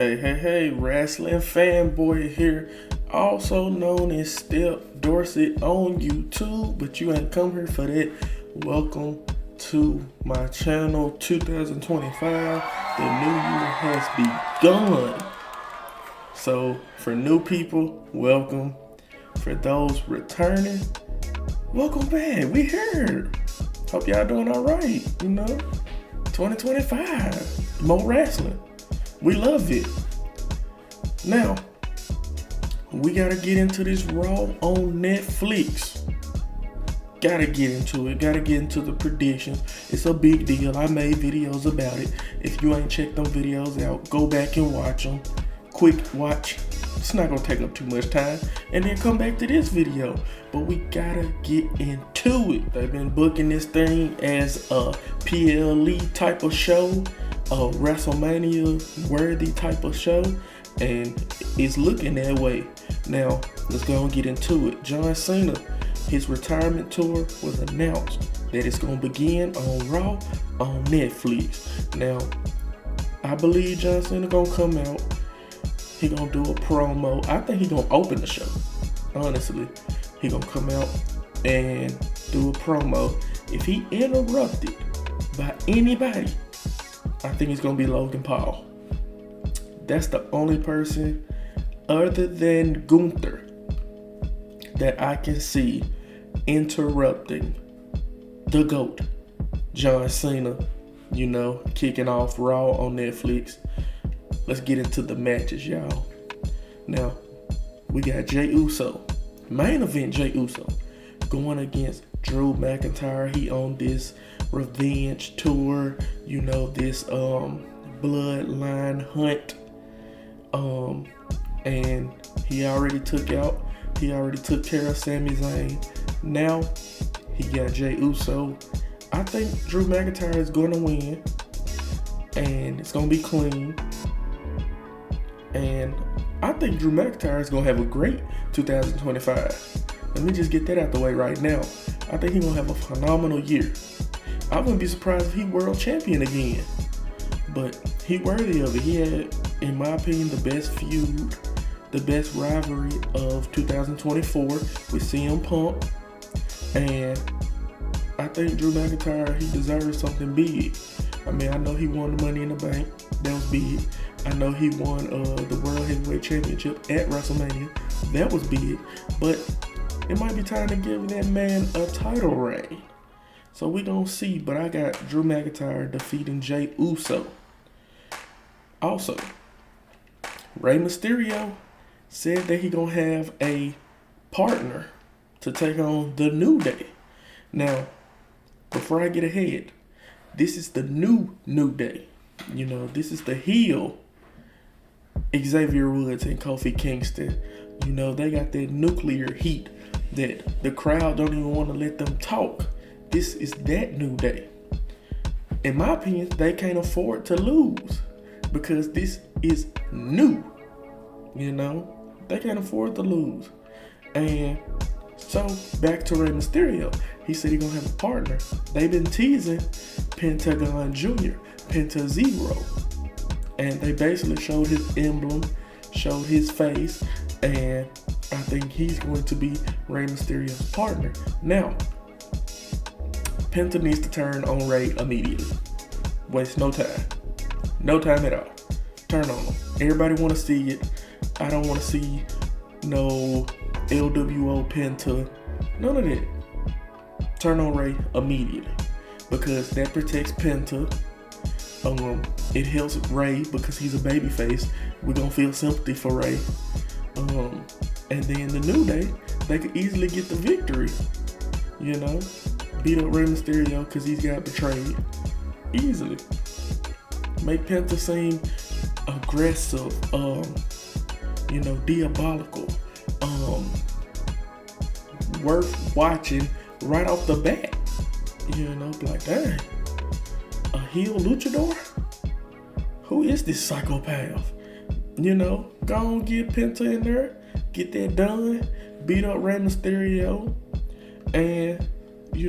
Hey, wrestling fanboy here, also known as Step Dorsey on YouTube, but you ain't come here for that. Welcome to my channel 2025. The new year has begun. So, for new people, welcome. For those returning, welcome back. We here. Hope y'all doing alright, 2025. More wrestling. We love it. Now, we gotta get into this Raw on Netflix. Gotta get into it. Gotta get into the predictions. It's a big deal. I made videos about it. If you ain't checked them videos out, go back and watch them. Quick watch. It's not gonna take up too much time. And then come back to this video. But we gotta get into it. They've been booking this thing as a PLE type of show. A WrestleMania worthy type of show, and it's looking that way. Now, let's go and get into it. John Cena, his retirement tour was announced that it's going to begin on Raw on Netflix. Now, I believe John Cena going to come out. He going to do a promo. I think he going to open the show. Honestly, he going to come out and do a promo. If he interrupted by anybody, I think it's going to be Logan Paul. That's the only person other than Gunther that I can see interrupting the GOAT, John Cena, kicking off Raw on Netflix. Let's get into the matches, y'all. Now, we got Jey Uso, main event Jey Uso, going against Drew McIntyre. He on this revenge tour, this bloodline hunt, and he already took care of Sami Zayn. Now he got Jey Uso. I think Drew McIntyre is gonna win, and it's gonna be clean, and I think Drew McIntyre is gonna have a great 2025. Let me just get that out the way right now. I think he's gonna have a phenomenal year. I wouldn't be surprised if he world champion again. But he worthy of it. He had, in my opinion, the best feud, the best rivalry of 2024 with CM Punk. And I think Drew McIntyre, he deserves something big. I mean, I know he won the Money in the Bank. That was big. I know he won the World Heavyweight Championship at WrestleMania. That was big. But it might be time to give that man a title reign. So we gonna see, but I got Drew McIntyre defeating Jey Uso. Also, Rey Mysterio said that he gonna have a partner to take on the New Day. Now, before I get ahead, this is the New Day. This is the heel Xavier Woods and Kofi Kingston. They got that nuclear heat that the crowd don't even want to let them talk. This is that New Day. In my opinion, they can't afford to lose because this is new. They can't afford to lose. And so back to Rey Mysterio. He said he's gonna have a partner. They've been teasing Pentagon Jr., Penta Zero. And they basically showed his emblem, showed his face, and I think he's going to be Rey Mysterio's partner. Now, Penta needs to turn on Rey immediately. Waste no time. No time at all. Turn on him. Everybody want to see it. I don't want to see no LWO Penta. None of that. Turn on Rey immediately. Because that protects Penta. It helps Rey because he's a babyface. We're going to feel sympathy for Rey. And then the New Day, they could easily get the victory. Beat up Rey Mysterio because he's got betrayed. Easily. Make Penta seem aggressive, diabolical, worth watching right off the bat. Like, dang, a heel luchador? Who is this psychopath? Go on, get Penta in there, get that done, beat up Rey Mysterio, and you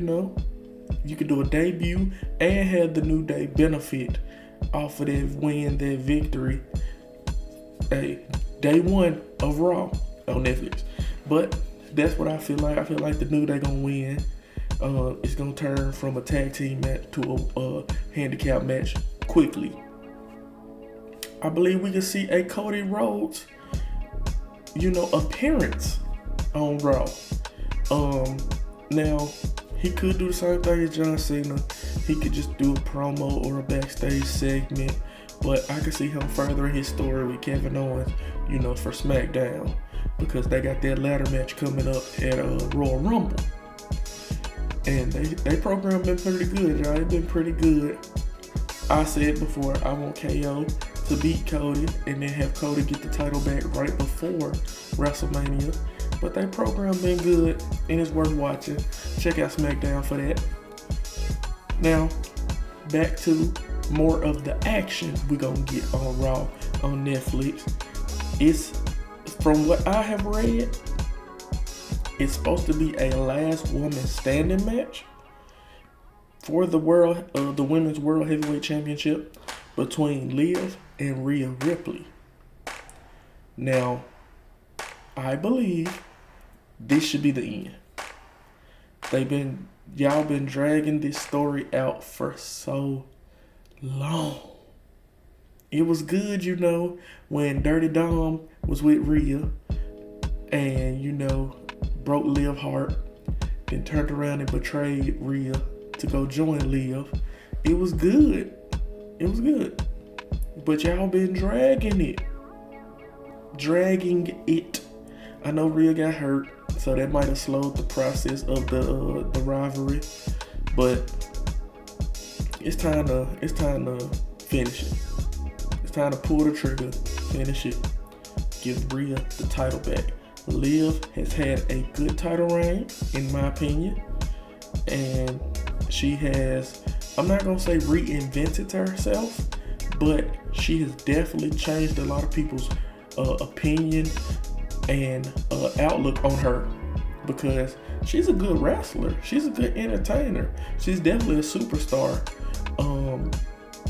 could do a debut and have the New Day benefit off of that win, that victory, day one of Raw on Netflix. But that's what I feel like. I feel like the New Day gonna win. It's gonna turn from a tag team match to a handicap match quickly. I believe we can see a Cody Rhodes, appearance on Raw. Now he could do the same thing as John Cena. He could just do a promo or a backstage segment, but I could see him furthering his story with Kevin Owens, for SmackDown, because they got that ladder match coming up at Royal Rumble. And they program been pretty good, y'all. It's been pretty good. I said before, I want KO to beat Cody and then have Cody get the title back right before WrestleMania. But that program been good and it's worth watching. Check out SmackDown for that. Now, back to more of the action we're gonna get on Raw on Netflix. It's, from what I have read, it's supposed to be a last woman standing match for the women's world heavyweight championship between Liv and Rhea Ripley. Now, I believe this should be the end. Y'all been dragging this story out for so long. It was good, when Dirty Dom was with Rhea and, broke Liv heart, then turned around and betrayed Rhea to go join Liv. It was good. But y'all been dragging it. I know Rhea got hurt, so that might have slowed the process of the rivalry. But it's time to finish it. It's time to pull the trigger, finish it, give Rhea the title back. Liv has had a good title reign, in my opinion, and she has, I'm not gonna say reinvented herself, but she has definitely changed a lot of people's opinion and outlook on her, because she's a good wrestler, she's a good entertainer, she's definitely a superstar,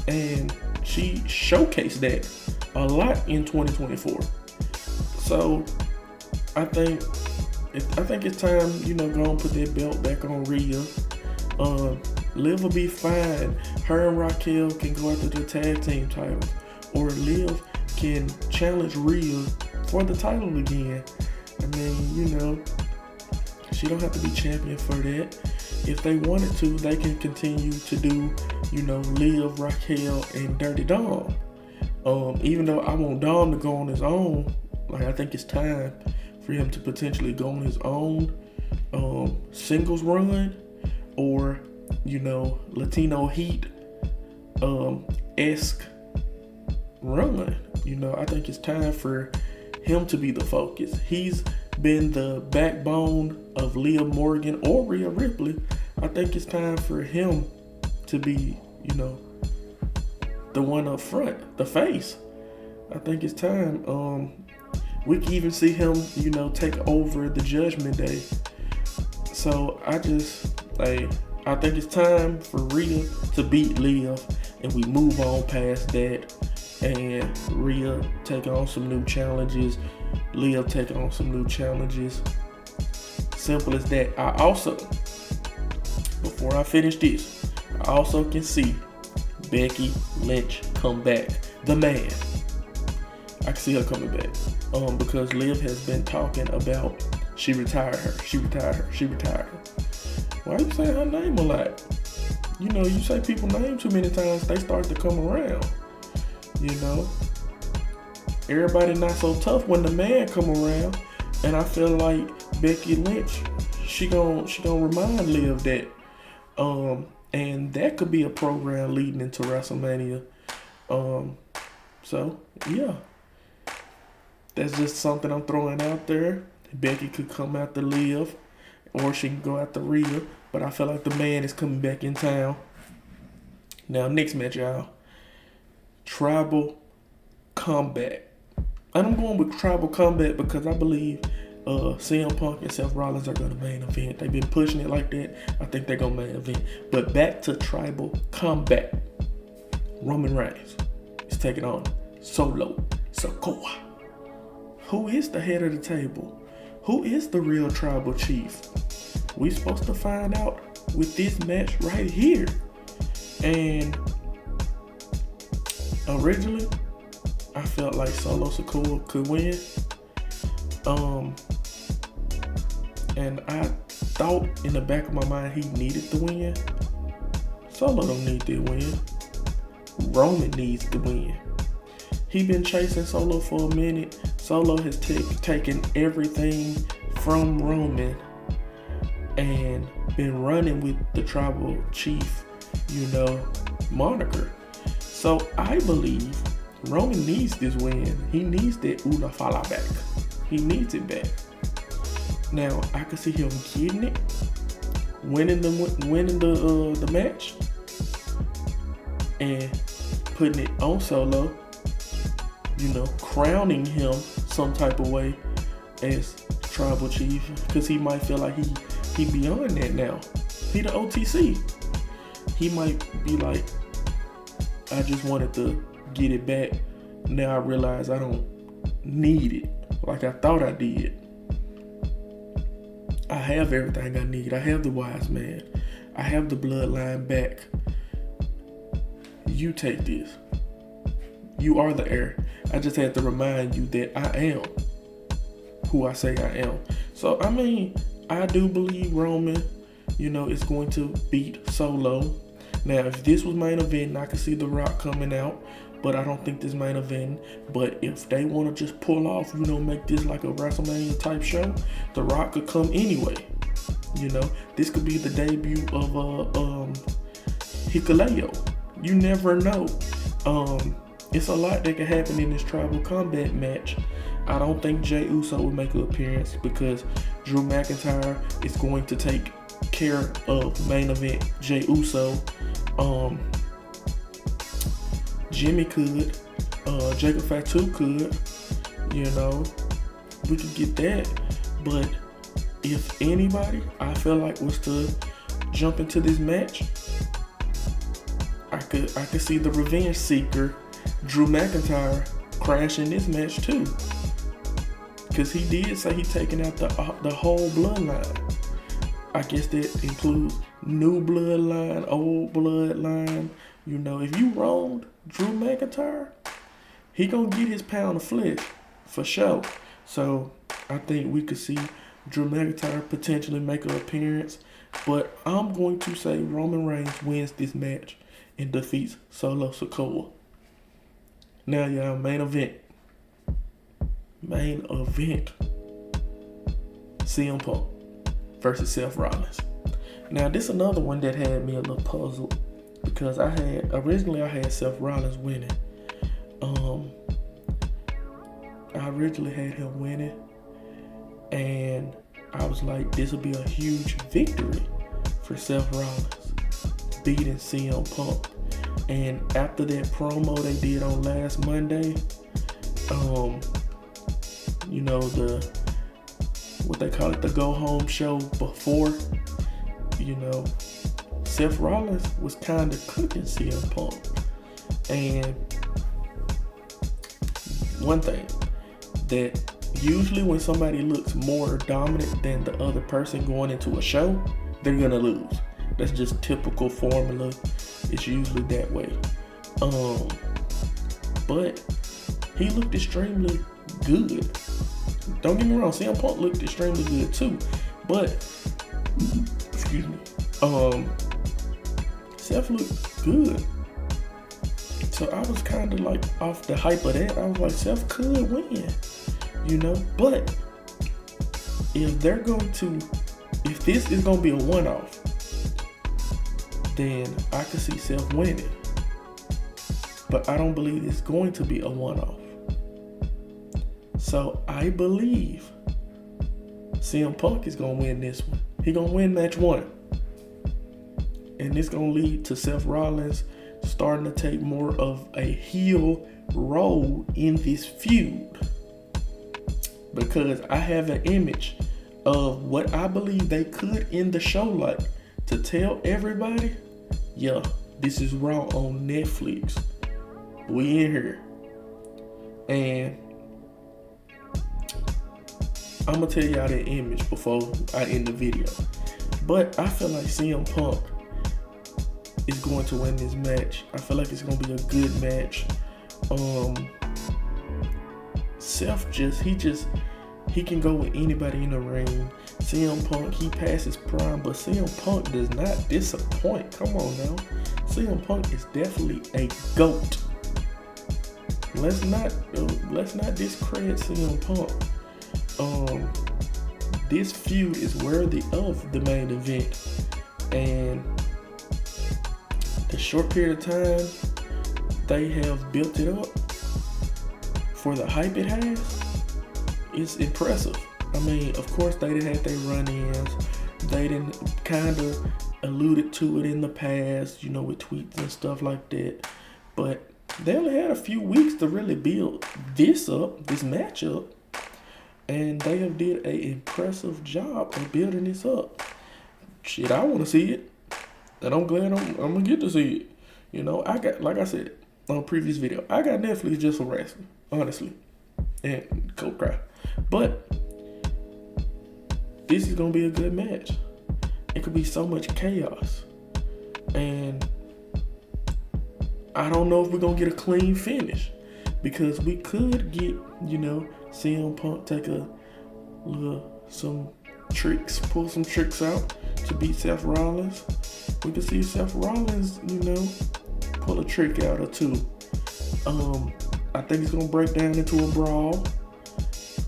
and she showcased that a lot in 2024. So I think it's time, go and put that belt back on Rhea. Liv will be fine. Her and Raquel can go after the tag team titles, or Liv can challenge Rhea for the title again. I mean, she don't have to be champion for that. If they wanted to, they can continue to do, Liv, Raquel, and Dirty Dom. Even though I want Dom to go on his own, I think it's time for him to potentially go on his own singles run, or Latino Heat esque run. I think it's time for him to be the focus. He's been the backbone of Leah Morgan or Rhea Ripley. I think it's time for him to be, the one up front, the face. I think it's time. We can even see him, take over the Judgment Day. So I think it's time for Rhea to beat Liv, and we move on past that. And Rhea take on some new challenges. Liv take on some new challenges. Simple as that. Before I finish this, I also can see Becky Lynch come back. The man. I can see her coming back. Because Liv has been talking about she retired her. Why are you saying her name a lot? You say people's name too many times, they start to come around. Everybody not so tough when the man come around, and I feel like Becky Lynch, she gon' remind Liv that, and that could be a program leading into WrestleMania. So yeah, that's just something I'm throwing out there. Becky could come after Liv, or she can go after Rhea, but I feel like the man is coming back in town. Now, next match, y'all. Tribal Combat. And I'm going with Tribal Combat because I believe CM Punk and Seth Rollins are going to main event. They've been pushing it like that. I think they're going to main event. But back to Tribal Combat. Roman Reigns is taking on Solo Sikoa. Who is the head of the table? Who is the real tribal chief? We supposed to find out with this match right here. And originally, I felt like Solo Sikoa could win. And I thought in the back of my mind he needed to win. Solo don't need to win. Roman needs to win. He been chasing Solo for a minute. Solo has taken everything from Roman and been running with the tribal chief, moniker. So I believe Roman needs this win. He needs that Una Fala back. He needs it back. Now I can see him getting it, winning the match, and putting it on Solo. Crowning him some type of way as tribal chief, because he might feel like he beyond that now. He the OTC. He might be like, I just wanted to get it back. Now I realize I don't need it like I thought I did. I have everything I need. I have the wise man. I have the bloodline back. You take this. You are the heir. I just had to remind you that I am who I say I am. So, I do believe Roman, is going to beat Solo. Now, if this was main event, I could see The Rock coming out, but I don't think this main event. But if they want to just pull off, make this like a WrestleMania type show, The Rock could come anyway. This could be the debut of Hikuleo. You never know. It's a lot that can happen in this tribal combat match. I don't think Jey Uso will make an appearance because Drew McIntyre is going to take care of main event Jey Uso. Jimmy could. Jacob Fatu could. We could get that. But if anybody, I feel like, was to jump into this match, I could see the revenge seeker Drew McIntyre crashing this match too, because he did say he taking out the whole bloodline. I guess that includes new bloodline, old bloodline. If you wronged Drew McIntyre, he gonna get his pound of flesh for sure. So I think we could see Drew McIntyre potentially make an appearance, but I'm going to say Roman Reigns wins this match and defeats Solo Sikoa. Now, y'all, main event. CM Punk versus Seth Rollins. Now, this is another one that had me a little puzzled because originally I had Seth Rollins winning. I originally had him winning, and I was like, this will be a huge victory for Seth Rollins, beating CM Punk. And after that promo they did on last Monday, what they call it, the go home show before, Seth Rollins was kind of cooking CM Punk. And one thing, that usually when somebody looks more dominant than the other person going into a show, they're gonna lose. That's just typical formula. It's usually that way. But he looked extremely good. Don't get me wrong, CM Punk looked extremely good too. But excuse me. Seth looked good. So I was kind of like off the hype of that. I was like, Seth could win, But if this is gonna be a one-off, then I could see Seth winning. But I don't believe it's going to be a one-off. So I believe CM Punk is going to win this one. He's going to win match 1. And it's going to lead to Seth Rollins starting to take more of a heel role in this feud. Because I have an image of what I believe they could end the show like, to tell everybody, yeah, this is Raw on Netflix. We in here. And I'm gonna tell y'all that image before I end the video. But I feel like CM Punk is going to win this match. I feel like it's gonna be a good match. Seth he can go with anybody in the ring. CM Punk, he passes prime, but CM Punk does not disappoint. Come on now. CM Punk is definitely a GOAT. Let's not discredit CM Punk. This feud is worthy of the main event, and the short period of time they have built it up for the hype it has, it's impressive. I mean, of course they done had their run-ins. They done kind of alluded to it in the past, with tweets and stuff like that. But they only had a few weeks to really build this match up. And they have did an impressive job of building this up. Shit, I want to see it. And I'm glad I'm going to get to see it. I got, like I said on a previous video, I got Netflix just for wrestling, honestly. And go cry. But this is going to be a good match. It could be so much chaos. And I don't know if we're going to get a clean finish. Because we could get, CM Punk take some tricks, pull some tricks out to beat Seth Rollins. We could see Seth Rollins, pull a trick out or two. I think it's going to break down into a brawl.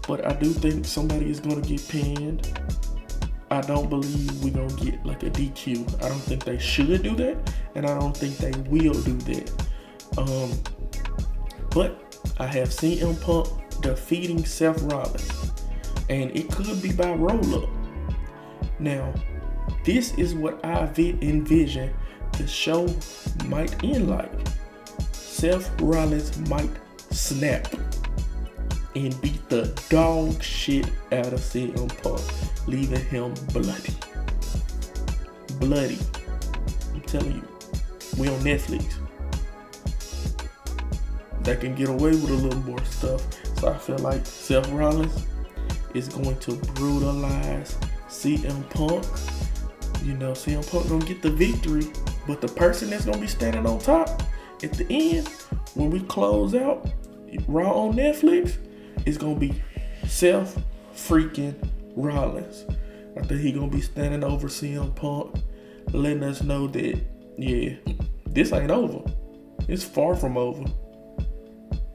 But I do think somebody is going to get pinned. I don't believe we're going to get like a DQ. I don't think they should do that. And I don't think they will do that. But I have CM Punk defeating Seth Rollins. And it could be by roll-up. Now, this is what I envision the show might end like. Seth Rollins might snap and beat the dog shit out of CM Punk, leaving him bloody. Bloody. I'm telling you, we on Netflix. That can get away with a little more stuff. So I feel like Seth Rollins is going to brutalize CM Punk. CM Punk gonna get the victory, but the person that's gonna be standing on top at the end, when we close out Raw on Netflix, is gonna be Seth freaking Rollins. I think he gonna be standing over CM Punk, letting us know that, yeah, this ain't over. It's far from over.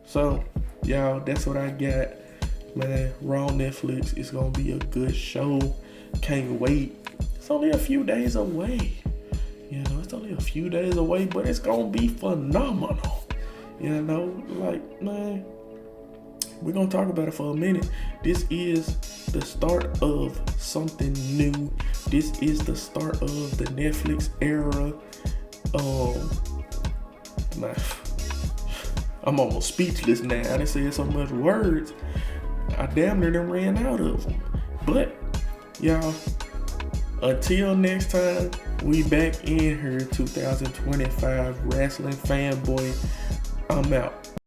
So, y'all, that's what I got. Man, Raw on Netflix is gonna be a good show. Can't wait. It's only a few days away. It's only a few days away, but it's gonna be phenomenal. Man, we're gonna talk about it for a minute. This is the start of something new. This is the start of the Netflix era. I'm almost speechless now. I done said so much words. I damn near done ran out of them. But, y'all, until next time, we back in here, 2025 Wrestling Fanboy. I'm out.